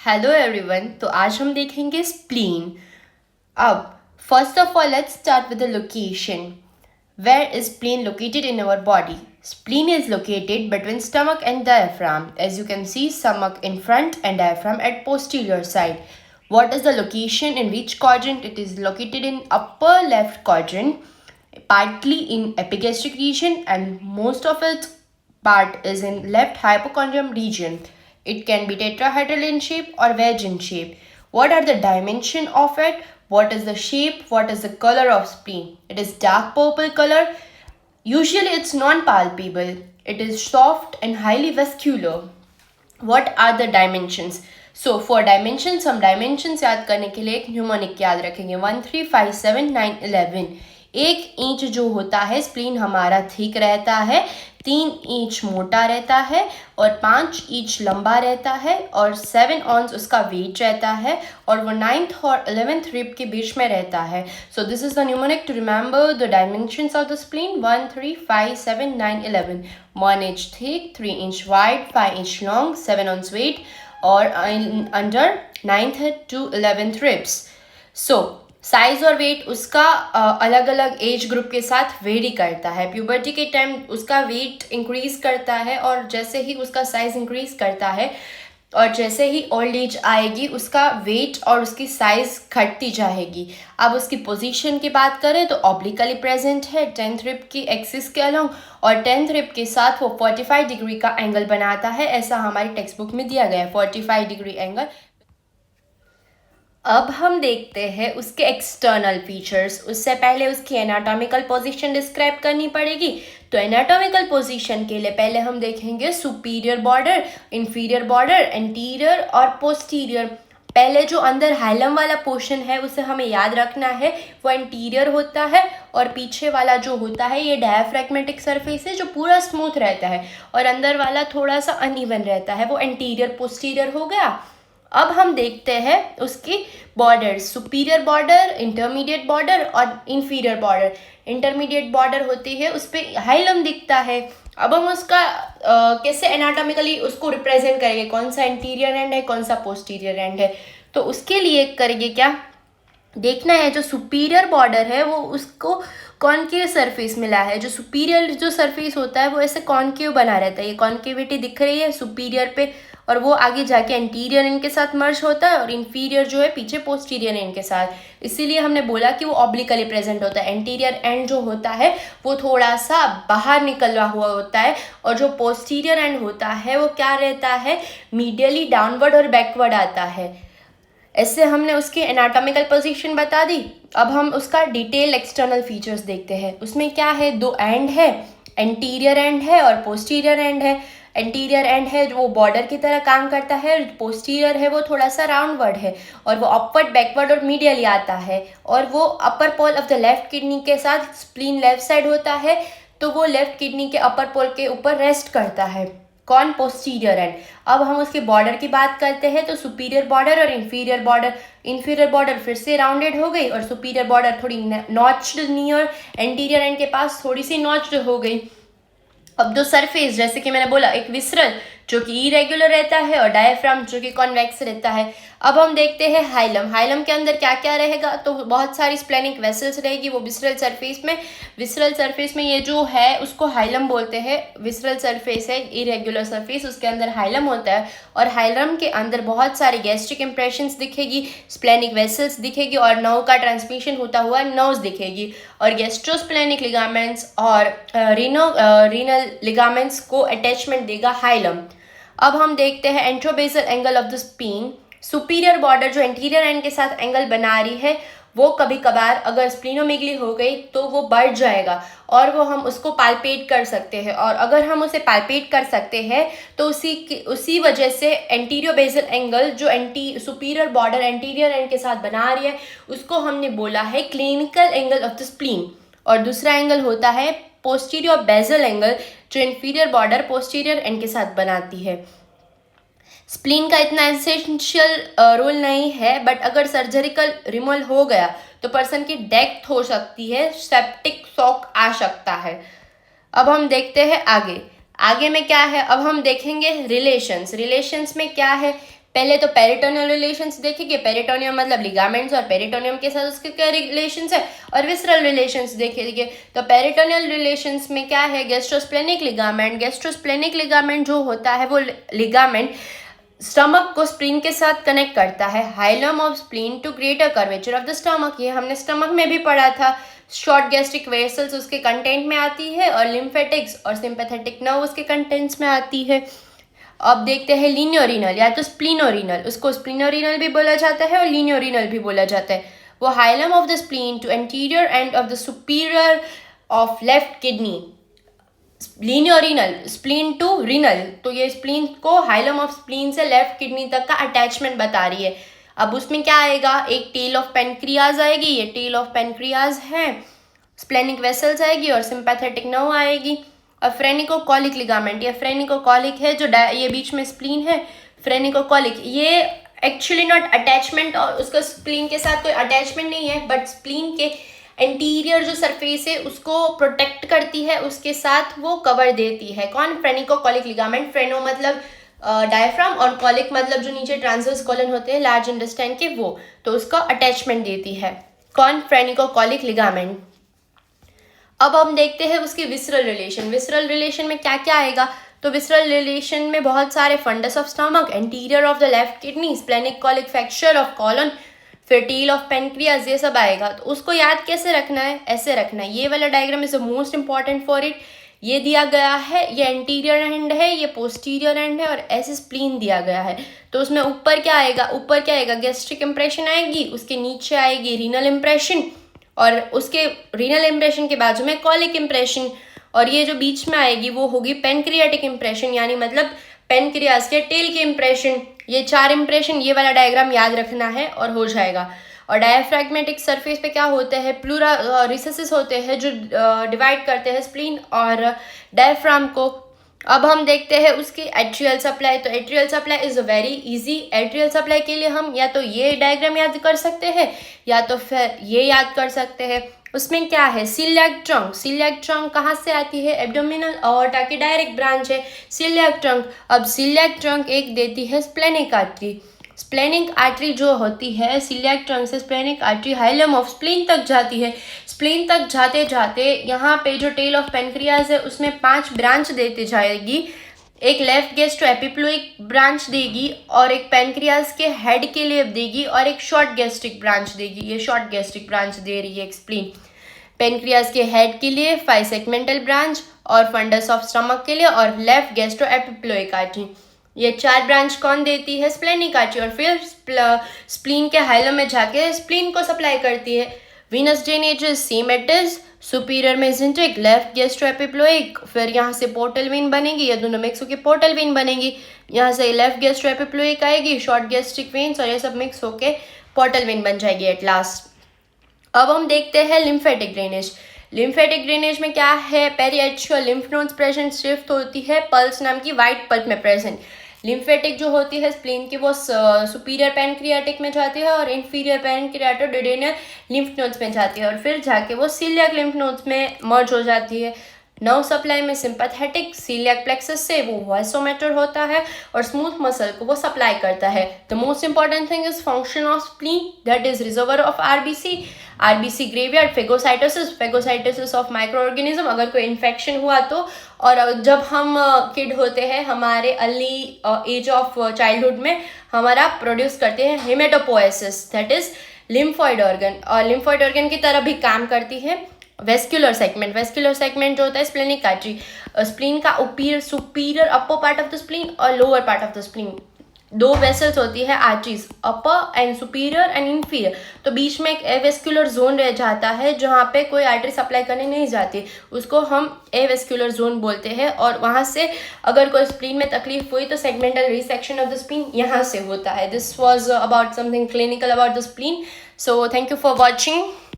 Hello everyone. तो आज हम देखेंगे स्प्लीन। अब first of all let's start with the location. Where is spleen located in our body? Spleen is located between stomach and diaphragm. As you can see, stomach in front and diaphragm at posterior side. What is the location in which quadrant? It is located in upper left quadrant, partly in epigastric region, and most of its part is in left hypochondrium region. It can be tetrahedral in shape or wedge in shape. What are the dimension of it? What is the shape? What is the color of spleen? It is dark purple color. Usually it's non-palpable. It is soft and highly vascular. What are the dimensions? So for dimensions, हम dimensions याद करने के लिए एक mnemonic याद रखेंगे 1 3 5 7 9 11। 1 inch जो होता है स्प्लीन हमारा थिक रहता है, 3 इंच मोटा रहता है और 5 इंच लंबा रहता है और 7 ऑन्स उसका वेट रहता है और वो 9th और 11th रिब के बीच में रहता है। So this is the mnemonic to remember the dimensions of the spleen 1 3 5 7 9 11। 1 inch thick, 3 inch wide, 5 inch long, 7 ounce weight और under 9th to 11th ribs. So size और वेट उसका अलग अलग एज ग्रुप के साथ वेरी करता है। Puberty के टाइम उसका वेट इंक्रीज करता है और जैसे ही उसका साइज इंक्रीज करता है और जैसे ही ओल्ड एज आएगी उसका वेट और उसकी साइज घटती जाएगी। अब उसकी पोजीशन की बात करें तो ऑब्लिकली प्रेजेंट है 10th रिब की एक्सिस के अलोंग और 10th रिब के साथ वो 45 डिग्री का एंगल बनाता है। ऐसा हमारी टेक्स्ट बुक में दिया गया है 45 डिग्री एंगल। अब हम देखते हैं उसके एक्सटर्नल फीचर्स। उससे पहले उसकी एनाटॉमिकल पोजीशन डिस्क्राइब करनी पड़ेगी। तो एनाटॉमिकल पोजीशन के लिए पहले हम देखेंगे superior border, inferior border, anterior और पोस्टीरियर। पहले जो अंदर हाइलम वाला पोर्शन है उसे हमें याद रखना है, वो एंटीरियर होता है और पीछे वाला जो होता है ये डायाफ्रैगमेटिक सरफेस है जो पूरा स्मूथ रहता है और अंदर वाला थोड़ा सा अनइवन रहता है, वो एंटीरियर पोस्टीरियर हो गया। अब हम देखते हैं उसकी border, superior border, intermediate border और इंफीरियर बॉर्डर। इंटरमीडिएट बॉर्डर होती है उस पर हाइलम दिखता है। अब हम उसका कैसे एनाटॉमिकली उसको रिप्रेजेंट करेंगे, कौन सा इंटीरियर एंड है कौन सा पोस्टीरियर एंड है। तो उसके लिए करेंगे क्या, देखना है जो सुपीरियर बॉर्डर है वो उसको कॉनकेव सरफेस मिला है। जो सुपीरियर जो सरफेस होता है वो ऐसे कॉनकेव बना रहता है, ये कॉनकेविटी दिख रही है सुपीरियर पे और वो आगे जाके एंटीरियर एंड के साथ मर्ज होता है और इंफीरियर जो है पीछे पोस्टीरियर एंड के साथ। इसीलिए हमने बोला कि वो ऑब्लिकली प्रेजेंट होता है। एंटीरियर एंड जो होता है वो थोड़ा सा बाहर निकला हुआ होता है और जो पोस्टीरियर एंड होता है वो क्या रहता है, मीडियली डाउनवर्ड और बैकवर्ड आता है। ऐसे हमने उसकी एनाटॉमिकल पोजीशन बता दी। अब हम उसका डिटेल एक्सटर्नल फीचर्स देखते हैं। उसमें क्या है, 2 एंड है, एंटीरियर एंड है और पोस्टीरियर एंड है। एंटीरियर एंड है वो बॉर्डर की तरह काम करता है, पोस्टीरियर है वो थोड़ा सा राउंडवर्ड है और वो अपवर्ड, बैकवर्ड और मीडियली आता है और वो upper pole of the left kidney के साथ, स्प्लीन लेफ्ट साइड होता है तो वो लेफ्ट किडनी के अपर पोल के ऊपर रेस्ट करता है। कौन, पोस्टीरियर एंड। अब हम उसके बॉर्डर की बात करते हैं तो सुपीरियर बॉर्डर और इंफीरियर बॉर्डर। इंफीरियर बॉर्डर फिर से राउंडेड हो गई और सुपीरियर बॉर्डर थोड़ी नॉच्ड नियर एंटीरियर एंड के पास थोड़ी सी नॉच्ड हो गई। अब दो सरफेस, जैसे कि मैंने बोला, एक विसरल जो कि इरेगुलर रहता है और डायफ्राम जो कि कॉन्वेक्स रहता है। अब हम देखते हैं हाइलम। हाइलम के अंदर क्या क्या रहेगा, तो बहुत सारी स्प्लेनिक वेसल्स रहेगी वो विसरल सरफेस में। विसरल सरफेस में ये जो है उसको हाइलम बोलते हैं। विसरल सरफेस है इरेगुलर सरफेस, उसके अंदर हाइलम होता है और हाइलम के अंदर बहुत सारी गैस्ट्रिक इंप्रेशंस दिखेगी, स्प्लेनिक वेसल्स दिखेगी और नर्व का ट्रांसमिशन होता हुआ नर्व्स दिखेगी और गैस्ट्रोस्प्लेनिक लिगामेंट्स और रीनल लिगामेंट्स को अटैचमेंट देगा हाइलम। अब हम देखते हैं anterobasal angle of the spleen. Superior border जो एंटीरियर एंड के साथ एंगल बना रही है वो कभी कभार अगर स्प्लीनोमेगली हो गई तो वो बढ़ जाएगा और वो हम उसको पाल्पेट कर सकते हैं और अगर हम उसे पाल्पेट कर सकते हैं तो उसी वजह से एंटीरियर बेसल एंगल जो सुपीरियर बॉर्डर एंटीरियर एंड के साथ बना रही है उसको हमने बोला है clinical angle of the spleen. और दूसरा एंगल होता है पोस्टीरियर बेसल एंगल जो इंफीरियर बॉर्डर पोस्टीरियर एंड के साथ बनाती है। स्प्लीन का इतना एसेंशियल रोल नहीं है, बट अगर सर्जरिकल रिमूवल हो गया तो पर्सन की डेथ हो सकती है, सेप्टिक शॉक आ सकता है। अब हम देखते हैं आगे। आगे में क्या है, अब हम देखेंगे रिलेशंस। रिलेशंस में क्या है, पहले तो पेरिटोनियल रिलेशंस देखेंगे, पेरिटोनियम मतलब लिगामेंट्स और पेरिटोनियम के साथ उसके क्या रिलेशंस है, और विसरल रिलेशंस देखेंगे। तो पेरिटोनियल रिलेशंस में क्या है, गैस्ट्रोस्प्लेनिक लिगामेंट। गैस्ट्रोस्प्लेनिक लिगामेंट जो होता है वो लिगामेंट स्टमक को स्प्लीन के साथ कनेक्ट करता है। Hilum of spleen to greater curvature of the stomach, ये हमने स्टमक में भी पढ़ा था। शॉर्ट गैस्ट्रिक वेसल्स उसके कंटेंट में आती है, और लिम्फेटिक्स और सिंपैथेटिक नर्व उसके कंटेंट्स में आती है। अब देखते हैं लीनियोरिनल या तो स्प्लीनोरिनल, उसको स्प्लीनोरिनल भी बोला जाता है और लीनियोरिनल भी बोला जाता है। वो hilum of the spleen to anterior end of the superior of left kidney. Lienorenal spleen to renal, तो ये स्प्लीन को हाइलम ऑफ स्प्लीन से लेफ्ट किडनी तक का अटैचमेंट बता रही है। अब उसमें क्या आएगा, एक टेल ऑफ पेनक्रियाज आएगी, ये टेल ऑफ पेनक्रियाज है, स्प्लेनिक वेसल्स आएगी और सिंपैथेटिक नर्व आएगी, और फ्रेनिकोकॉलिक लिगामेंट, ये फ्रेनिकोकॉलिक है जो ये बीच में स्प्लीन है, फ्रेनिकोकॉलिक, ये एक्चुअली नॉट अटैचमेंट, और उसका स्प्लीन के साथ कोई अटैचमेंट नहीं है, बट स्प्लीन के एंटीरियर जो सरफेस है उसको प्रोटेक्ट करती है, उसके साथ वो कवर देती है। कौन, फ्रेनिकोकॉलिक लिगामेंट। फ्रेनो मतलब डायफ्राम और कॉलिक मतलब जो नीचे ट्रांसवर्स कॉलन होते हैं लार्ज इंटेस्टाइन के, वो तो उसका अटैचमेंट देती है। कौन, फ्रेनिकोकॉलिक लिगामेंट। अब हम देखते हैं उसकी विसरल रिलेशन। विसरल रिलेशन में क्या क्या आएगा, तो विसरल रिलेशन में बहुत सारे fundus of stomach, anterior of the left kidney, splenic colic fracture of colon, फिर टेल ऑफ पेनक्रियाज, ये सब आएगा। तो उसको याद कैसे रखना है, ऐसे रखना है। ये वाला diagram is the most important for it. ये दिया गया है, ये एंटीरियर एंड है, ये पोस्टीरियर एंड है, और ऐसे स्प्लीन दिया गया है। तो उसमें ऊपर क्या आएगा, ऊपर क्या आएगा, गैस्ट्रिक इंप्रेशन आएगी, उसके नीचे आएगी रीनल इंप्रेशन, और उसके रीनल इंप्रेशन के बाजू में कॉलिक इंप्रेशन, और ये जो बीच में आएगी वो होगी पेनक्रियाटिक इंप्रेशन, यानी मतलब पेनक्रियाज के टेल के इंप्रेशन। ये 4 इंप्रेशन, ये वाला डायग्राम याद रखना है और हो जाएगा। और डायफ्रैग्मेटिक सरफेस पे क्या होते हैं, प्लूरा रिसेसेस होते हैं जो डिवाइड करते हैं स्प्लीन और डायफ्राम को। अब हम देखते हैं उसकी एट्रियल सप्लाई। तो atrial supply is very easy. Atrial supply के लिए हम या तो ये डायग्राम याद कर सकते हैं या तो फिर ये याद कर सकते हैं। उसमें क्या है, सिलियाक ट्रंक। सिलियाक ट्रंक कहाँ से आती है, एब्डोमिनल अओर्टा की डायरेक्ट ब्रांच है सिलियाक ट्रंक। अब सिलियाक ट्रंक एक देती है स्प्लेनिक आर्टरी। स्प्लेनिक आर्टरी जो होती है सिलियाक ट्रंक से splenic artery hilum of spleen तक जाती है। स्प्लीन तक जाते जाते यहाँ पे जो टेल ऑफ पेनक्रियाज है उसमें 5 ब्रांच देती जाएगी। एक लेफ्ट गैस्ट्रो एपिप्लोइक ब्रांच देगी, और एक पेनक्रियाज के हेड के लिए देगी, और एक शॉर्ट गैस्ट्रिक ब्रांच देगी। ये शॉर्ट गैस्ट्रिक ब्रांच दे रही है स्प्लीन। पेनक्रियाज के हेड के लिए 5 सेगमेंटल ब्रांच, और फंडस ऑफ स्टमक के लिए, और लेफ्ट गैस्ट्रो एपिप्लोइक आर्टरी। ये 4 ब्रांच कौन देती है, स्प्लेनिक आर्टरी, और फिर स्प्लीन के हाइलम में जाके स्प्लीन को सप्लाई करती है। Venus drainage same it is, superior mesenteric, left gastro epiploic, फिर यहाँ से पोर्टल वेन बनेगी, या दोनों मिक्स होकर पोर्टल वेन बनेगी। यहाँ से लेफ्ट गैस्ट्रो एपिप्लोइक आएगी, शॉर्ट गैस्ट्रिक वेन्स, और ये सब मिक्स होके पोर्टल वेन बन जाएगी एट लास्ट। अब हम देखते हैं लिम्फेटिक ड्रेनेज। लिम्फेटिक ड्रेनेज में क्या है, पेरिएट्रियल लिम्फ नोड्स प्रेजेंट शिफ्ट होती है पल्स नाम की वाइट पल्प में प्रेजेंट। लिम्फेटिक जो होती है स्प्लीन की वो सुपीरियर पैनक्रियाटिक में जाती है, और इंफीरियर पैनक्रियाटोडेडेनियल लिम्फ नोड्स में जाती है, और फिर जाके वो सीलियाक लिम्फ नोड्स में मर्ज हो जाती है। नर्व सप्लाई में सिंपैथेटिक सीलियाक प्लेक्सस से वो वाइसोमेटर होता है, और स्मूथ मसल को वो सप्लाई करता है। The most important thing is function of spleen, that is reservoir of RBC, RBC graveyard, phagocytosis of micro organism अगर कोई इन्फेक्शन हुआ तो। और जब हम किड होते हैं, हमारे अर्ली एज ऑफ चाइल्डहुड में हमारा प्रोड्यूस करते हैं हेमेटोपोएसिस, दैट इज लिम्फॉइड ऑर्गन, और लिम्फॉइड ऑर्गन की तरह भी काम करती है वेस्क्यूलर सेगमेंट। वेस्क्यूलर सेगमेंट जो होता है स्प्लेनिक आर्टरी, स्प्लीन का superior upper part of the spleen और lower part of the spleen, 2 vessels होती है arteries, upper end superior end inferior. तो बीच में एक एवेस्क्यूलर जोन रह जाता है जहाँ पे कोई आर्टरी सप्लाई करने नहीं जाती, उसको हम एवेस्क्यूलर जोन बोलते हैं। और वहाँ से अगर कोई स्प्लीन में तकलीफ हुई तो segmental resection of the spleen यहाँ से होता है। This was about something clinical about the spleen. So thank you for watching.